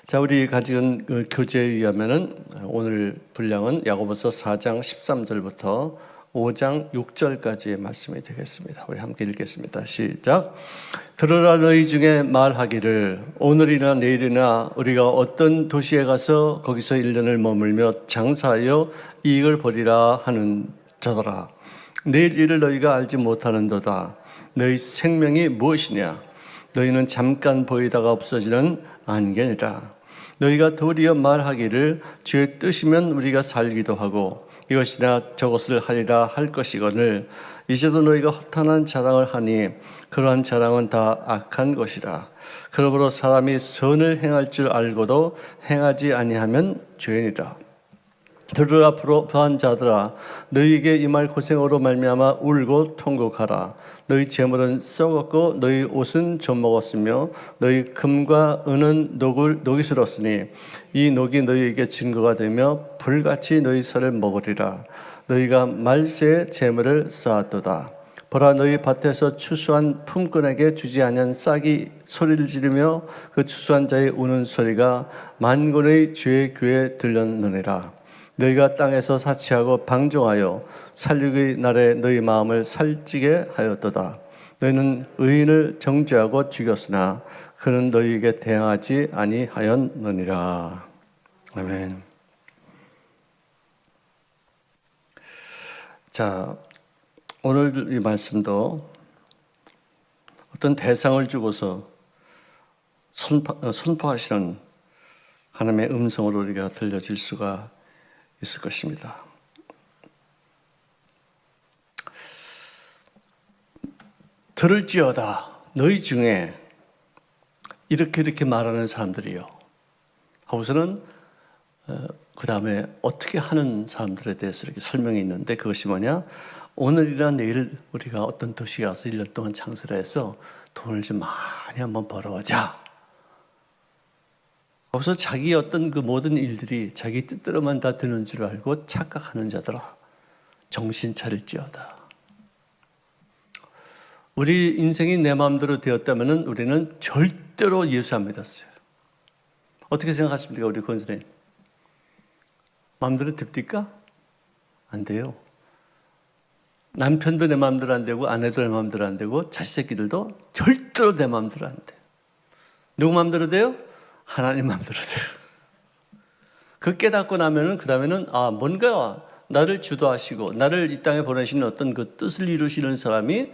자, 우리 가진 그 교재에 의하면은 오늘 분량은 야고보서 4장 13절부터 5장 6절까지의 말씀이 되겠습니다. 우리 함께 읽겠습니다. 시작. 들으라 너희 중에 말하기를 오늘이나 내일이나 우리가 어떤 도시에 가서 거기서 1년을 머물며 장사하여 이익을 벌이라 하는 자더라. 내일 일을 너희가 알지 못하는도다. 너희 생명이 무엇이냐? 너희는 잠깐 보이다가 없어지는 안개니라. 너희가 도리어 말하기를 주의 뜻이면 우리가 살기도 하고 이것이나 저것을 하리라 할 것이거늘 이제도 너희가 허탄한 자랑을 하니 그러한 자랑은 다 악한 것이라. 그러므로 사람이 선을 행할 줄 알고도 행하지 아니하면 죄인이라. 들으라 부한 자들아 너희에게 이 말 고생으로 말미암아 울고 통곡하라. 너희 재물은 썩었고 너희 옷은 좀먹었으며 너희 금과 은은 녹이 슬었으니 이 녹이 너희에게 증거가 되며 불같이 너희 살을 먹으리라. 너희가 말세에 재물을 쌓았도다. 보라 너희 밭에서 추수한 품꾼에게 주지 아니한 싹이 소리를 지르며 그 추수한 자의 우는 소리가 만군의 주의 귀에 들렸느니라. 너희가 땅에서 사치하고 방종하여 살육의 날에 너희 마음을 살찌게 하였도다. 너희는 의인을 정죄하고 죽였으나 그는 너희에게 대항하지 아니하였느니라. 아멘. 자, 오늘 이 말씀도 어떤 대상을 주고서 선포하시는 하나님의 음성으로 우리가 들려질 수가 있을 것입니다. 들을지어다 너희 중에 이렇게 말하는 사람들이요 하고서는 그 다음에 어떻게 하는 사람들에 대해서 이렇게 설명이 있는데 그것이 뭐냐? 오늘이나 내일 우리가 어떤 도시에 가서 1년 동안 장사를 해서 돈을 좀 많이 한번 벌어오자. 거기서 자기 어떤 그 모든 일들이 자기 뜻대로만 다 되는 줄 알고 착각하는 자들아 정신 차릴지어다. 우리 인생이 내 마음대로 되었다면 우리는 절대로 예수 안 믿었어요. 어떻게 생각하십니까 우리 권선생님? 마음대로 됩니까? 안 돼요. 남편도 내 마음대로 안 되고 아내도 내 마음대로 안 되고 자식 새끼들도 절대로 내 마음대로 안 돼요. 누구 마음대로 돼요? 하나님 마음대로 돼요. 그 깨닫고 나면은 그 다음에는 뭔가 나를 주도하시고 나를 이 땅에 보내시는 어떤 그 뜻을 이루시는 사람이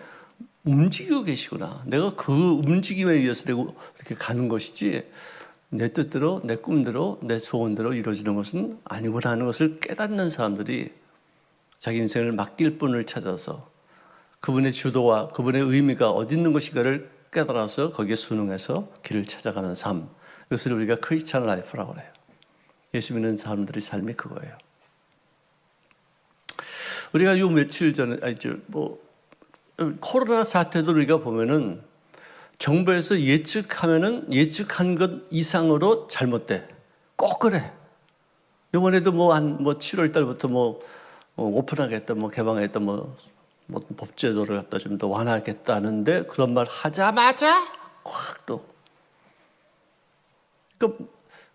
움직이고 계시구나. 내가 그 움직임에 의해서 내가 이렇게 가는 것이지 내 뜻대로 내 꿈대로 내 소원대로 이루어지는 것은 아니구나 하는 것을 깨닫는 사람들이 자기 인생을 맡길 분을 찾아서 그분의 주도와 그분의 의미가 어디 있는 것인가를 깨달아서 거기에 순응해서 길을 찾아가는 삶. 이것을 우리가 크리스찬 라이프라고 해요. 예수 믿는 사람들의 삶이 그거예요. 우리가 요 며칠 전에 코로나 사태도 우리가 보면은 정부에서 예측한 것 이상으로 잘못돼. 꼭 그래. 이번에도 7월 달부터 오픈하겠다, 개방하겠다, 법제도를 갖다 좀 더 완화하겠다는데 그런 말 하자마자 확 또.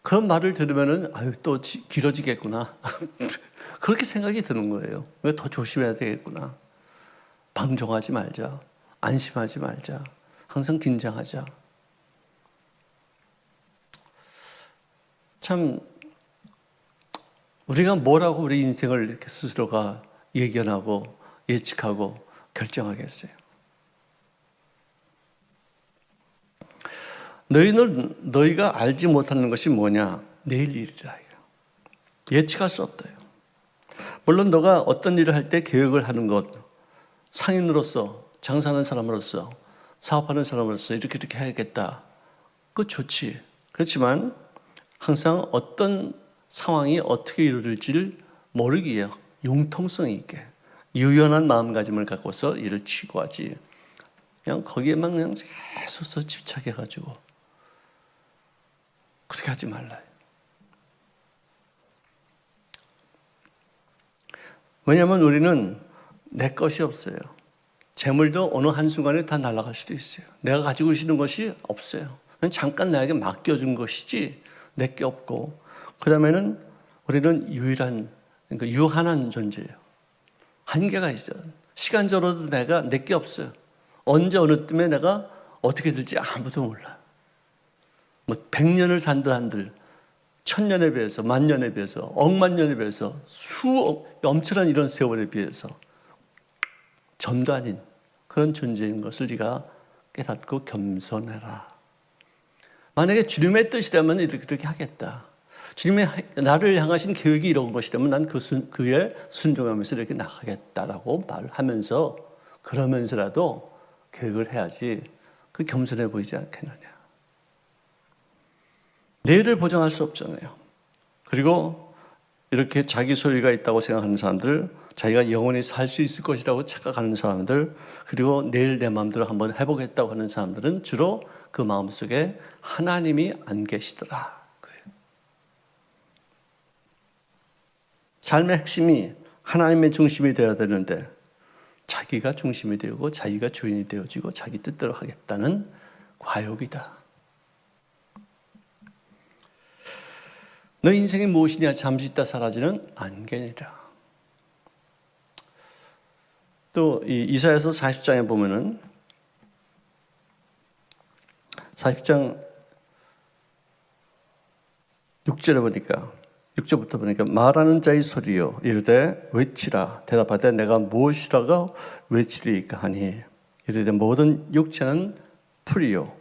그런 말을 들으면은 또 길어지겠구나. 그렇게 생각이 드는 거예요. 더 조심해야 되겠구나. 방종하지 말자. 안심하지 말자. 항상 긴장하자. 참 우리가 뭐라고 우리 인생을 이렇게 스스로가 예견하고 예측하고 결정하겠어요. 너희가 알지 못하는 것이 뭐냐? 내일 일이라. 예측할 수 없대요. 물론 너가 어떤 일을 할 때 계획을 하는 것, 상인으로서, 장사하는 사람으로서, 사업하는 사람으로서 이렇게 해야겠다. 그거 좋지. 그렇지만 항상 어떤 상황이 어떻게 이루어질지를 모르기에 융통성 있게 유연한 마음가짐을 갖고서 일을 취고하지. 그냥 거기에만 그냥 계속 집착해가지고 그렇게 하지 말라요. 왜냐하면 우리는 내 것이 없어요. 재물도 어느 한순간에 다 날아갈 수도 있어요. 내가 가지고 있는 것이 없어요. 그냥 잠깐 나에게 맡겨준 것이지 내게 없고, 그 다음에는 우리는 그러니까 유한한 존재예요. 한계가 있어요. 시간적으로도 내게 없어요. 언제 어느 쯤에 내가 어떻게 될지 아무도 몰라. 뭐 100년을 산들 한들 1000년에 비해서, 10,000년에 비해서, 억만 년에 비해서, 엄청난 이런 세월에 비해서 점도 아닌 그런 존재인 것을 네가 깨닫고 겸손해라. 만약에 주님의 뜻이라면 이렇게 하겠다. 주님의 나를 향하신 계획이 이런 것이라면 난 그에 순종하면서 이렇게 나가겠다라고 말하면서, 그러면서라도 계획을 해야지 그 겸손해 보이지 않겠느냐. 내일을 보장할 수 없잖아요. 그리고 이렇게 자기 소유가 있다고 생각하는 사람들, 자기가 영원히 살 수 있을 것이라고 착각하는 사람들, 그리고 내일 내 마음대로 한번 해보겠다고 하는 사람들은 주로 그 마음속에 하나님이 안 계시더라. 삶의 핵심이 하나님의 중심이 되어야 되는데 자기가 중심이 되고 자기가 주인이 되어지고 자기 뜻대로 하겠다는 과욕이다. 너 인생이 무엇이냐? 잠시 있다 사라지는 안개니라. 또 이 이사야서 40장에 보면은 40장 6절부터 보니까 말하는 자의 소리요 이르되 외치라 대답하되 내가 무엇이라고 외치리까 하니 이르되 모든 육체는 풀이요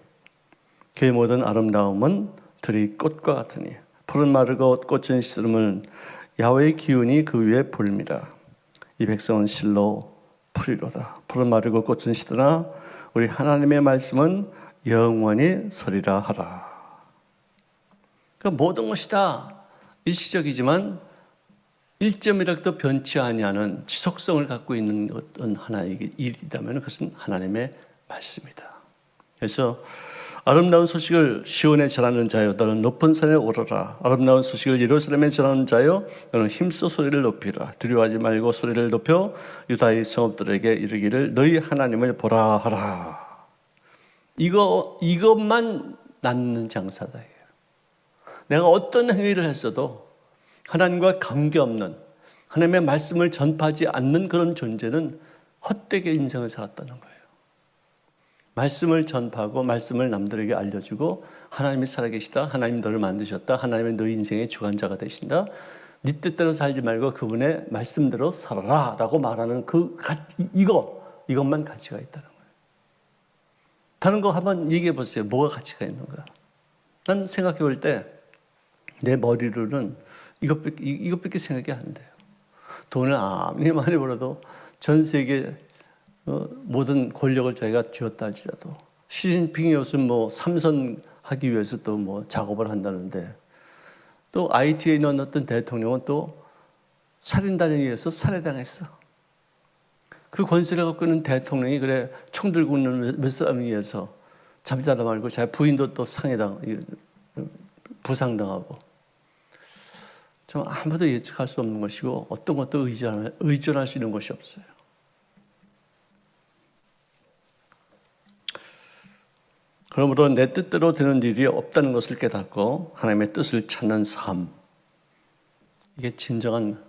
그의 모든 아름다움은 들이 꽃과 같으니 풀은 마르고 꽃은 시들음은 야훼의 기운이 그 위에 불미라. 이 백성은 실로 풀이로다. 풀은 마르고 꽃은 시드나 우리 하나님의 말씀은 영원히 서리라 하라. 그러니까 모든 것이 다 일시적이지만 1점이라도 변치 아니하는 지속성을 갖고 있는 어떤 하나의 일이라면 그것은 하나님의 말씀이다. 그래서 아름다운 소식을 시온에 전하는 자여 너는 높은 산에 오르라. 아름다운 소식을 예루살렘에 전하는 자여 너는 힘써 소리를 높이라. 두려워하지 말고 소리를 높여 유다의 성읍들에게 이르기를 너희 하나님을 보라 하라. 이것만 낳는 장사다. 내가 어떤 행위를 했어도 하나님과 관계없는 하나님의 말씀을 전파하지 않는 그런 존재는 헛되게 인생을 살았다는 거예요. 말씀을 전파하고 말씀을 남들에게 알려주고 하나님이 살아계시다. 하나님 너를 만드셨다. 하나님이 너희 인생의 주관자가 되신다. 네 뜻대로 살지 말고 그분의 말씀대로 살아라 라고 말하는 이것만 가치가 있다는 거예요. 다른 거 한번 얘기해 보세요. 뭐가 가치가 있는가? 난 생각해 볼 때 내 머리로는 이것밖에 생각이 안 돼요. 돈을 아무리 많이 벌어도 전 세계 모든 권력을 자기가 쥐었다 할지라도 시진핑이 요즘 뭐 삼선 하기 위해서 또 뭐 작업을 한다는데 또 IT에 있는 어떤 대통령은 또 살인단에 의해서 살해당했어. 그 권세를 갖고 있는 대통령이 그래 총 들고 있는 몇 사람에 의해서 잠자다 말고 자기 부인도 또 부상당하고 좀 아무도 예측할 수 없는 것이고 어떤 것도 의존할 수 있는 것이 없어요. 그러므로 내 뜻대로 되는 일이 없다는 것을 깨닫고 하나님의 뜻을 찾는 삶, 이게 진정한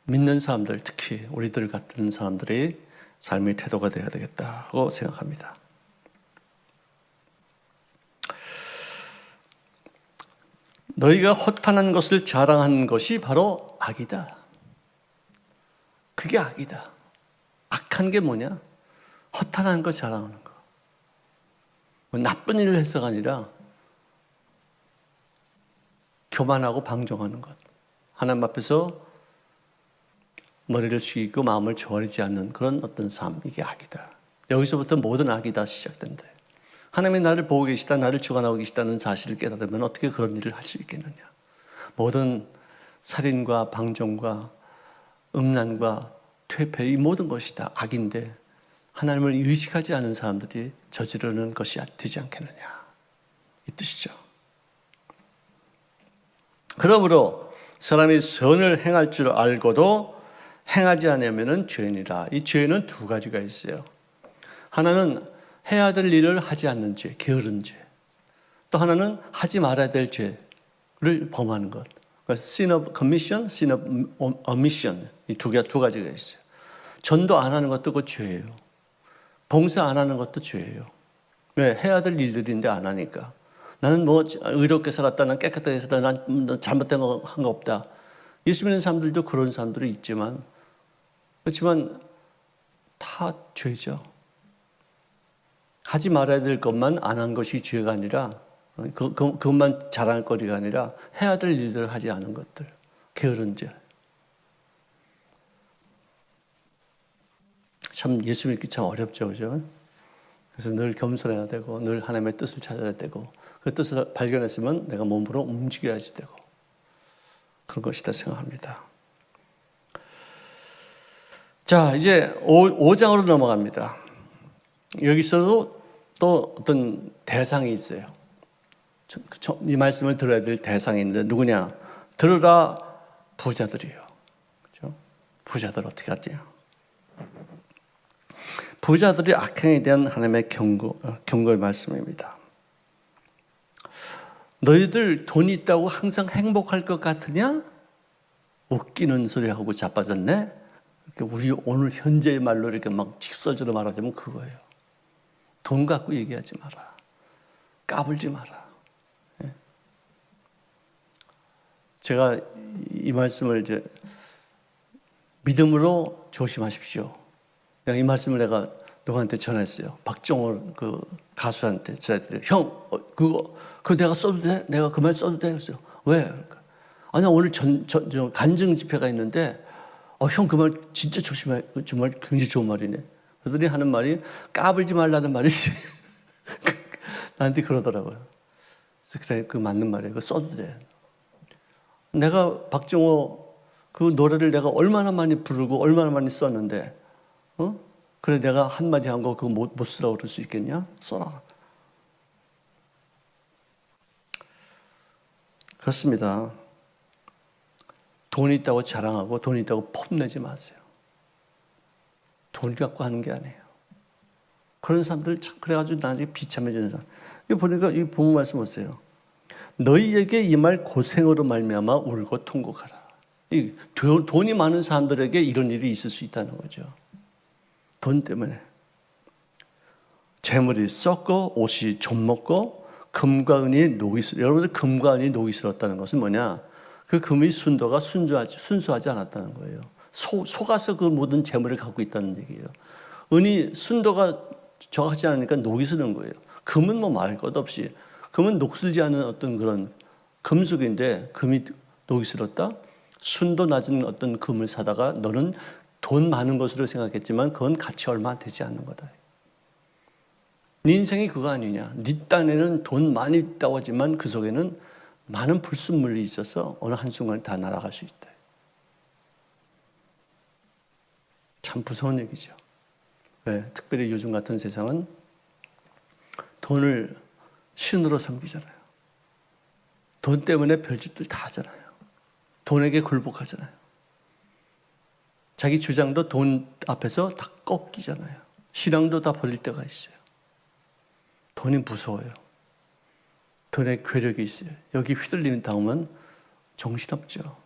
믿는 사람들, 특히 우리들 같은 사람들의 삶의 태도가 되어야 되겠다고 생각합니다. 너희가 허탄한 것을 자랑하는 것이 바로 악이다. 그게 악이다. 악한 게 뭐냐? 허탄한 거 자랑하는 거. 나쁜 일을 해서가 아니라 교만하고 방종하는 것. 하나님 앞에서 머리를 숙이고 마음을 조아리지 않는 그런 어떤 삶, 이게 악이다. 여기서부터 모든 악이 다 시작된다. 하나님이 나를 보고 계시다, 나를 주관하고 계시다는 사실을 깨달으면 어떻게 그런 일을 할 수 있겠느냐. 모든 살인과 방종과 음란과 퇴폐, 이 모든 것이 다 악인데 하나님을 의식하지 않은 사람들이 저지르는 것이 되지 않겠느냐, 이 뜻이죠. 그러므로 사람이 선을 행할 줄 알고도 행하지 않으면 죄인이라. 이 죄는 두 가지가 있어요. 하나는 해야 될 일을 하지 않는 죄, 게으른 죄. 또 하나는 하지 말아야 될 죄, 범하는 것. 그러니까 sin of commission, sin of omission 이 두 가지가 있어요. 전도 안 하는 것도 그 죄예요. 봉사 안 하는 것도 죄예요. 왜? 해야 될 일들인데 안 하니까. 나는 뭐 의롭게 살았다, 난 깨끗하게 살았다, 난 잘못된 거 한 거 없다. 예수 믿는 사람들도 그런 사람들이 있지만 그렇지만 다 죄죠. 하지 말아야 될 것만 안 한 것이 죄가 아니라 그것만 자랑할 거리가 아니라 해야 될 일들을 하지 않은 것들. 게으른 죄. 참 예수 믿기 참 어렵죠. 그죠? 그래서 늘 겸손해야 되고 늘 하나님의 뜻을 찾아야 되고 그 뜻을 발견했으면 내가 몸으로 움직여야지 되고 그런 것이다 생각합니다. 자, 이제 5장으로 넘어갑니다. 여기서도 또 어떤 대상이 있어요. 이 말씀을 들어야 될 대상이 있는데 누구냐? 들으라 부자들이요. 그렇죠? 부자들 어떻게 하지? 부자들이 악행에 대한 하나님의 경고의 말씀입니다. 너희들 돈이 있다고 항상 행복할 것 같으냐? 웃기는 소리하고 자빠졌네? 우리 오늘 현재의 말로 이렇게 막 직설적으로 말하자면 그거예요. 돈 갖고 얘기하지 마라. 까불지 마라. 제가 이 말씀을 이제 믿음으로 조심하십시오. 이 말씀을 내가 누구한테 전했어요. 박정호 그 가수한테 전했더니 형 그거 내가 써도 돼? 내가 그 말 써도 돼? 그랬어요. 왜? 아니 오늘 간증 집회가 있는데 형 그 말 진짜 조심해. 정말 굉장히 좋은 말이네. 그러더니 하는 말이 까불지 말라는 말이지. 나한테 그러더라고요. 그래서 그래 그 맞는 말이에요. 그거 써도 돼. 내가 박정호 그 노래를 내가 얼마나 많이 부르고 얼마나 많이 썼는데 그래 내가 한마디 한 거 그거 못 쓰라고 그럴 수 있겠냐? 써라. 그렇습니다. 돈이 있다고 자랑하고 돈이 있다고 폼내지 마세요. 돈 갖고 하는 게 아니에요. 그런 사람들 참 그래가지고 나중에 비참해지는 사람. 이거 보니까 이 본문 말씀 보세요. 너희에게 이 말 고생으로 말미암아 울고 통곡하라. 돈이 많은 사람들에게 이런 일이 있을 수 있다는 거죠. 돈 때문에. 재물이 썩고 옷이 좀먹고 금과 은이 녹이 슬. 여러분들 금과 은이 녹이 슬었다는 것은 뭐냐? 그 금의 순도가 순수하지 않았다는 거예요. 속아서 그 모든 재물을 갖고 있다는 얘기예요. 은이 순도가 정확하지 않으니까 녹이 슬은 거예요. 금은 뭐 말할 것 없이 금은 녹슬지 않은 어떤 그런 금속인데 금이 녹이 슬었다? 순도 낮은 어떤 금을 사다가 너는 돈 많은 것으로 생각했지만 그건 가치 얼마 되지 않는 거다. 네 인생이 그거 아니냐. 네 딴에는 돈 많이 있다고 하지만 그 속에는 많은 불순물이 있어서 어느 한순간에 다 날아갈 수 있다. 참 무서운 얘기죠. 왜? 특별히 요즘 같은 세상은 돈을 신으로 섬기잖아요. 돈 때문에 별짓들 다 하잖아요. 돈에게 굴복하잖아요. 자기 주장도 돈 앞에서 다 꺾이잖아요. 신앙도 다 버릴 때가 있어요. 돈이 무서워요. 돈에 괴력이 있어요. 여기 휘둘리는 다음은 정신없죠.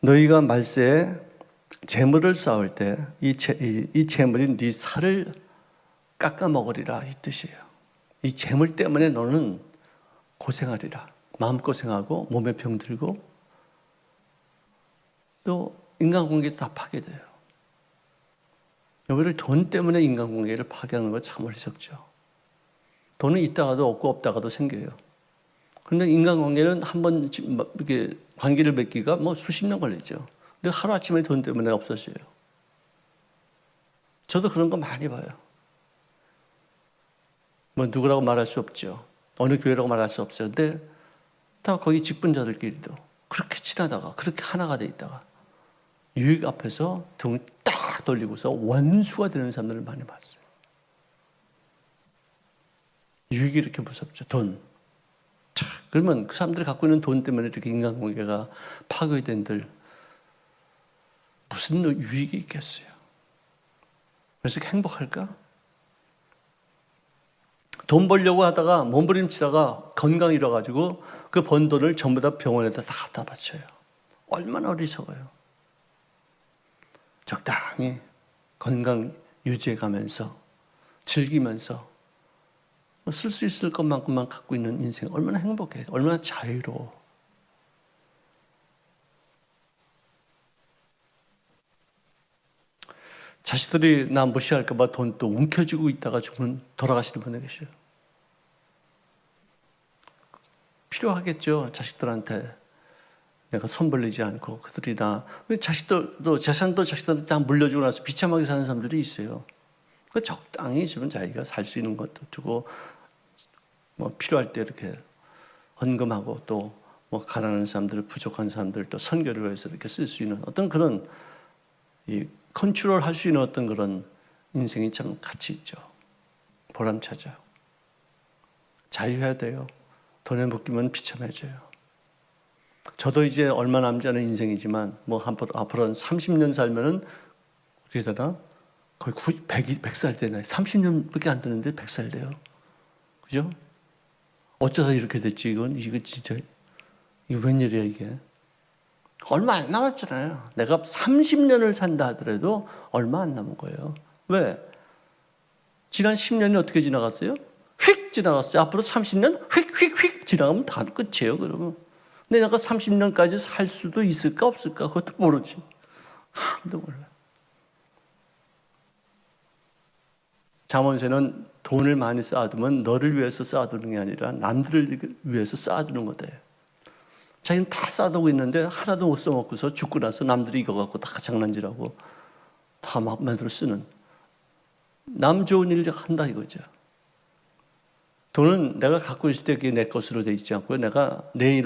너희가 말세에 재물을 쌓을 때 이 재물이 네 살을 깎아 먹으리라 이 뜻이에요. 이 재물 때문에 너는 고생하리라. 마음고생하고 몸에 병들고 또 인간관계도 다 파괴돼요. 여기를 돈 때문에 인간관계를 파괴하는 거 참 어리석죠. 돈은 있다가도 없고 없다가도 생겨요. 그런데 인간관계는 한번 이렇게 관계를 맺기가 뭐 수십 년 걸리죠. 근데 하루아침에 돈 때문에 없어져요. 저도 그런 거 많이 봐요. 뭐 누구라고 말할 수 없죠. 어느 교회라고 말할 수 없어요. 근데 다 거기 직분자들끼리도 그렇게 친하다가 그렇게 하나가 돼 있다가 유익 앞에서 등을 딱 돌리고서 원수가 되는 사람들을 많이 봤어요. 유익이 이렇게 무섭죠. 돈. 그러면 그 사람들이 갖고 있는 돈 때문에 이렇게 인간관계가 파괴된들 무슨 유익이 있겠어요? 그래서 행복할까? 돈 벌려고 하다가 몸부림치다가 건강 잃어가지고 그 번 돈을 전부 다 병원에다 다 갖다 바쳐요. 얼마나 어리석어요. 적당히 건강 유지해가면서 즐기면서 쓸 수 있을 것만큼만 갖고 있는 인생 얼마나 행복해, 얼마나 자유로워. 자식들이 나 무시할까 봐 돈 또 움켜쥐고 있다가 돌아가시는 분이 계셔요. 필요하겠죠. 자식들한테 내가 손 벌리지 않고 그들이 다 자식들도 재산도 자식들한테 다 물려주고 나서 비참하게 사는 사람들이 있어요. 그 적당히 지금 자기가 살 수 있는 것도 두고 뭐 필요할 때 이렇게 헌금하고 또 뭐 가난한 사람들, 부족한 사람들 또 선교를 위해서 이렇게 쓸 수 있는 어떤 그런 이 컨트롤 할 수 있는 어떤 그런 인생이 참 가치 있죠. 보람차죠. 자유해야 돼요. 돈에 묶이면 비참해져요. 저도 이제 얼마 남지 않은 인생이지만 뭐 앞으로 한 30년 살면은 어떻게 되나? 거의 100살 되나요? 30년밖에 안 되는데 100살 돼요. 그죠? 어쩌다 이렇게 됐지 이거 진짜 이거 웬일이야 이게. 얼마 안 남았잖아요. 내가 30년을 산다 하더라도 얼마 안 남은 거예요. 왜? 지난 10년이 어떻게 지나갔어요? 휙 지나갔어요. 앞으로 30년 휙 지나가면 다 끝이에요. 그러면. 근데 내가 30년까지 살 수도 있을까 없을까 그것도 모르지. 아무도 몰라. 잠언에는 돈을 많이 쌓아두면 너를 위해서 쌓아두는 게 아니라 남들을 위해서 쌓아두는 거다. 자기는 다 쌓아두고 있는데 하나도 못 써먹고서 죽고 나서 남들이 이거 갖고 다 장난질하고 다 막 만들어 쓰는 남 좋은 일을 한다 이거죠. 돈은 내가 갖고 있을 때 그게 내 것으로 돼 있지 않고요. 내가 내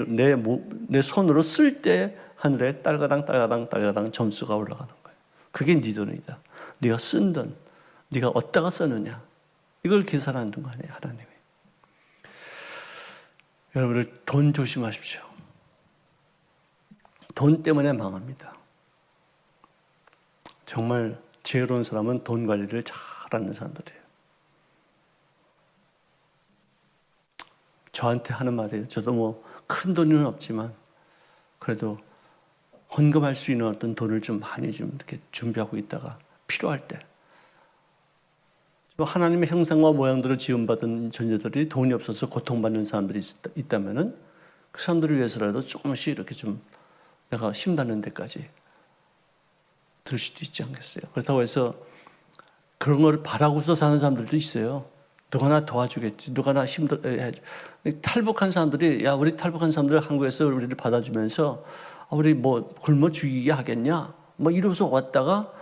손으로 쓸 때 하늘에 딸가당 점수가 올라가는 거예요. 그게 네 돈이다. 네가 쓴 돈, 네가 어디다가 썼느냐 이걸 계산하는 거 아니에요. 하나님이. 여러분들 돈 조심하십시오. 돈 때문에 망합니다. 정말 지혜로운 사람은 돈 관리를 잘하는 사람들이에요. 저한테 하는 말이에요. 저도 뭐 큰 돈은 없지만 그래도 헌금할 수 있는 어떤 돈을 좀 많이 좀 이렇게 준비하고 있다가 필요할 때 하나님의 형상과 모양대로 지음받은 존재들이 돈이 없어서 고통받는 사람들이 있다면은 그 사람들을 위해서라도 조금씩 이렇게 좀 내가 힘닿는 데까지 들 수도 있지 않겠어요. 그렇다고 해서 그런 걸 바라고서 사는 사람들도 있어요. 누가 나 도와주겠지, 누가 나 해줘. 탈북한 사람들이 우리 탈북한 사람들 한국에서 우리를 받아주면서 우리 뭐 굶어 죽이게 하겠냐 뭐 이러면서 왔다가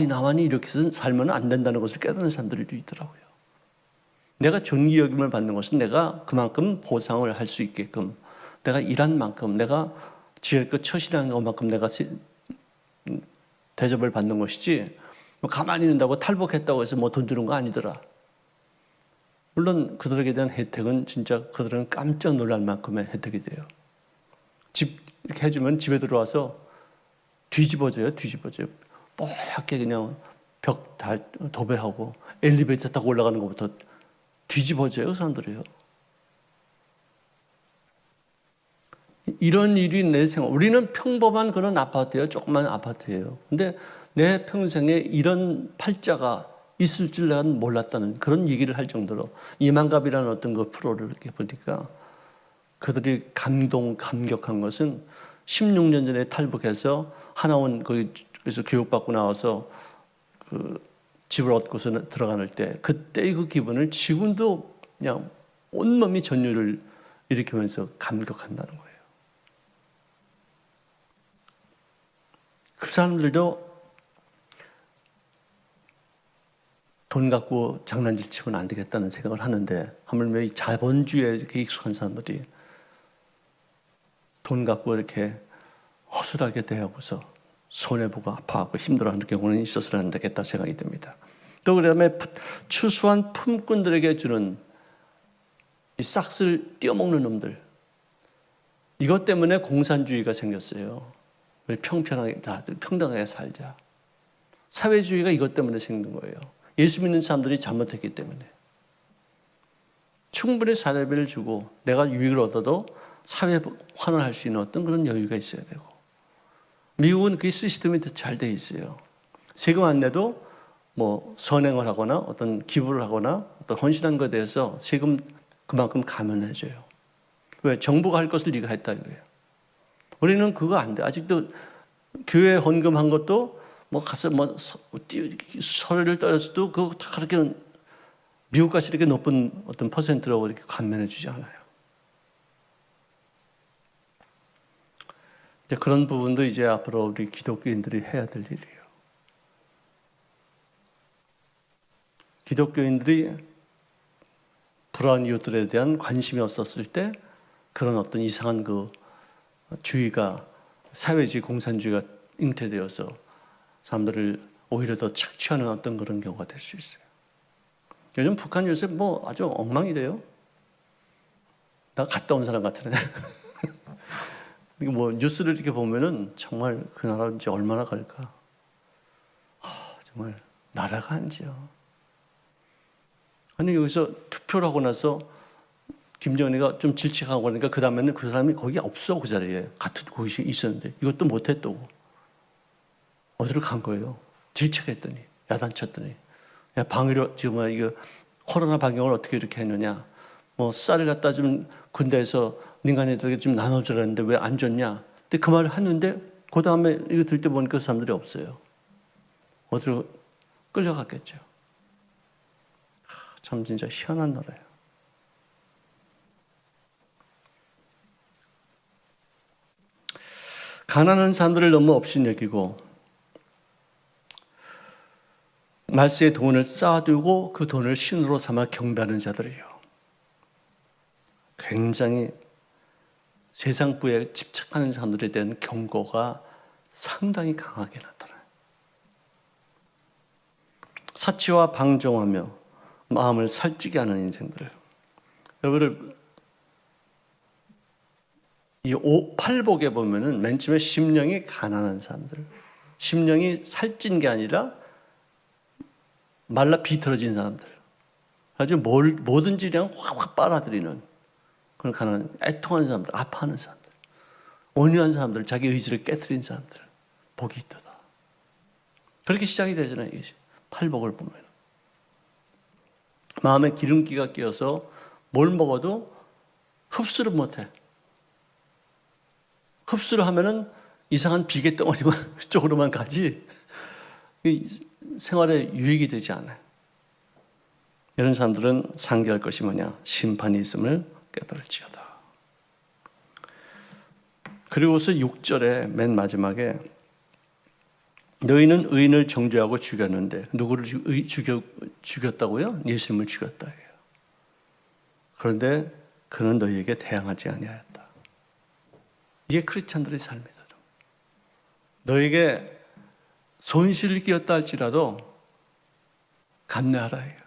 나만이 이렇게 살면 안 된다는 것을 깨닫는 사람들도 있더라고요. 내가 존귀 여김을 받는 것은 내가 그만큼 보상을 할 수 있게끔 내가 일한 만큼 내가 지혜껏 처신한 것만큼 내가 대접을 받는 것이지 뭐 가만히 있는다고 탈북했다고 해서 뭐 돈 주는 거 아니더라. 물론 그들에게 대한 혜택은 진짜 그들은 깜짝 놀랄 만큼의 혜택이 돼요. 집 이렇게 해주면 집에 들어와서 뒤집어져요. 뽀얗게 그냥 벽 도배하고 엘리베이터 타고 올라가는 것부터 뒤집어져요. 그 사람들이요. 이런 일이 내 생활. 우리는 평범한 그런 아파트예요. 조그만 아파트예요. 근데 내 평생에 이런 팔자가 있을 줄 난 몰랐다는 그런 얘기를 할 정도로 이만갑이라는 어떤 그 프로를 이렇게 보니까 그들이 감격한 것은 16년 전에 탈북해서 하나원 거기서 교육받고 나와서 그 집을 얻고서 들어가는 때 그때의 그 기분을 지금도 그냥 온몸이 전율을 일으키면서 감격한다는 거예요. 그 사람들도 돈 갖고 장난질 치고는 안 되겠다는 생각을 하는데 하물며 이 자본주의에 이렇게 익숙한 사람들이 돈 갖고 이렇게 허술하게 대하고서 손해보고 아파하고 힘들어하는 경우는 있어서는 안 되겠다 생각이 듭니다. 또 그다음에 추수한 품꾼들에게 주는 이 싹을 띄어먹는 놈들, 이것 때문에 공산주의가 생겼어요. 평평하게 다들 평등하게 살자. 사회주의가 이것 때문에 생긴 거예요. 예수 믿는 사람들이 잘못했기 때문에. 충분히 사례비를 주고 내가 유익을 얻어도 사회 환원할 수 있는 어떤 그런 여유가 있어야 되고, 미국은 그 시스템이 더 잘 돼 있어요. 세금 안 내도 뭐 선행을 하거나 어떤 기부를 하거나 어떤 헌신한 것에 대해서 세금 그만큼 감면해줘요. 왜? 정부가 할 것을 네가 했다 이거예요. 우리는 그거 안 돼. 아직도 교회 헌금한 것도 뭐 가서 뭐 서류를 떨어서도 그거 다 그렇게 미국같이 이렇게 높은 어떤 퍼센트라고 이렇게 감면해주지 않아요. 이제 그런 부분도 이제 앞으로 우리 기독교인들이 해야 될 일이에요. 기독교인들이 불안한 이웃들에 대한 관심이 없었을 때 그런 어떤 이상한 그 주의가, 사회주의 공산주의가 잉태되어서 사람들을 오히려 더 착취하는 어떤 그런 경우가 될 수 있어요. 요즘 북한 요새 뭐 아주 엉망이 돼요. 나 갔다 온 사람 같으네. 이게 뭐 뉴스를 이렇게 보면은 정말 그 나라 이제 얼마나 갈까? 정말 나라가 안지요. 아니 여기서 투표를 하고 나서 김정은이가 좀 질책하고 그러니까 그 다음에는 그 사람이 거기 없어, 그 자리에. 같은 곳이 있었는데 이것도 못했다고. 어디로 간 거예요? 질책했더니, 야단쳤더니, 야, 방위로 지금 이거 코로나 방역을 어떻게 이렇게 했느냐? 뭐 쌀을 갖다 좀 군대에서 민간인들에게 좀 나눠주라는데 왜 안 줬냐? 근데 그 말을 했는데 그 다음에 이거 들 때 보니까 그 사람들이 없어요. 어디로 끌려갔겠죠. 참 진짜 희한한 나라예요. 가난한 사람들을 너무 업신여기고 말세에 돈을 쌓아두고 그 돈을 신으로 삼아 경배하는 자들이요, 굉장히 세상 부에 집착하는 사람들에 대한 경고가 상당히 강하게 나타나요. 사치와 방종하며 마음을 살찌게 하는 인생들. 여러분들 이 팔복에 보면은 맨 처음에 심령이 가난한 사람들, 심령이 살찐 게 아니라 말라 비틀어진 사람들, 아주 뭐든지 그냥 확 빨아들이는 그런 가난한, 애통하는 사람들, 아파하는 사람들, 온유한 사람들, 자기 의지를 깨트린 사람들, 복이 있도다. 그렇게 시작이 되잖아요. 이게 팔복을 보면 마음에 기름기가 끼어서 뭘 먹어도 흡수를 못해. 흡수를 하면은 이상한 비계 덩어리만 쪽으로만 가지 생활에 유익이 되지 않아요. 이런 사람들은 상기할 것이 뭐냐? 심판이 있음을 깨달을지어다. 그리고서 6절에 맨 마지막에 너희는 의인을 정죄하고 죽였는데, 누구를 죽였다고요? 예수님을 죽였다 해요. 그런데 그는 너희에게 대항하지 아니하였다. 이게 크리스찬들의 삶이다. 너에게 손실을 끼었다 할지라도 감내하라 해요.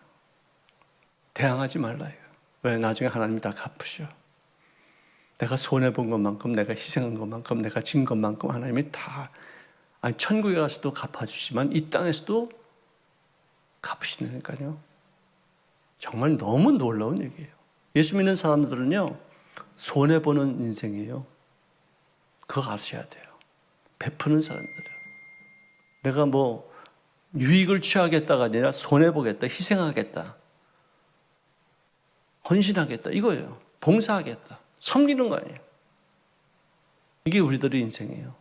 대항하지 말라 해요. 왜? 나중에 하나님이 다 갚으셔. 내가 손해본 것만큼, 내가 희생한 것만큼, 내가 진 것만큼 하나님이 다, 아니 천국에 가서도 갚아주시지만 이 땅에서도 갚으시니까요. 정말 너무 놀라운 얘기예요. 예수 믿는 사람들은요, 손해보는 인생이에요. 그거 아셔야 돼요. 베푸는 사람들은. 내가 뭐 유익을 취하겠다가 아니라 손해보겠다, 희생하겠다, 헌신하겠다, 이거예요. 봉사하겠다, 섬기는 거 아니에요. 이게 우리들의 인생이에요.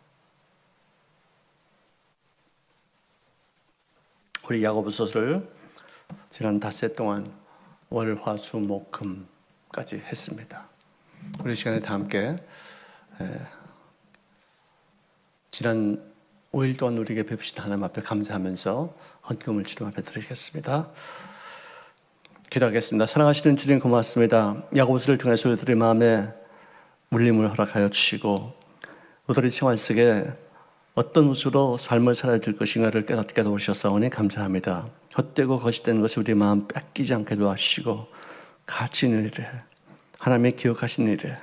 우리 야고보서를 지난 닷새 동안 월, 화, 수, 목, 금까지 했습니다. 우리 시간에 다 함께 지난 5일 동안 우리에게 베푸신 하나님 앞에 감사하면서 헌금을 주님 앞에 드리겠습니다. 기도하겠습니다. 사랑하시는 주님 고맙습니다. 야고보서를 통해서 우리들의 마음에 울림을 허락하여 주시고 우리들의 생활 속에 어떤 모습으로 삶을 살아야 될 것인가를 깨닫게 도우셨사오니 감사합니다. 헛되고 거짓된 것을 우리 마음 뺏기지 않게 도와주시고 가치 있는 일에, 하나님의 기억하신 일에,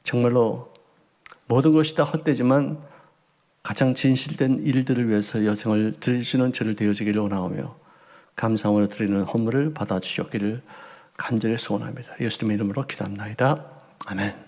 정말로 모든 것이 다 헛되지만 가장 진실된 일들을 위해서 여생을 드리시는 저를 되어지기를 원하오며 감사함으로 드리는 헌물을 받아주셨기를 간절히 소원합니다. 예수님의 이름으로 기도합나이다. 아멘.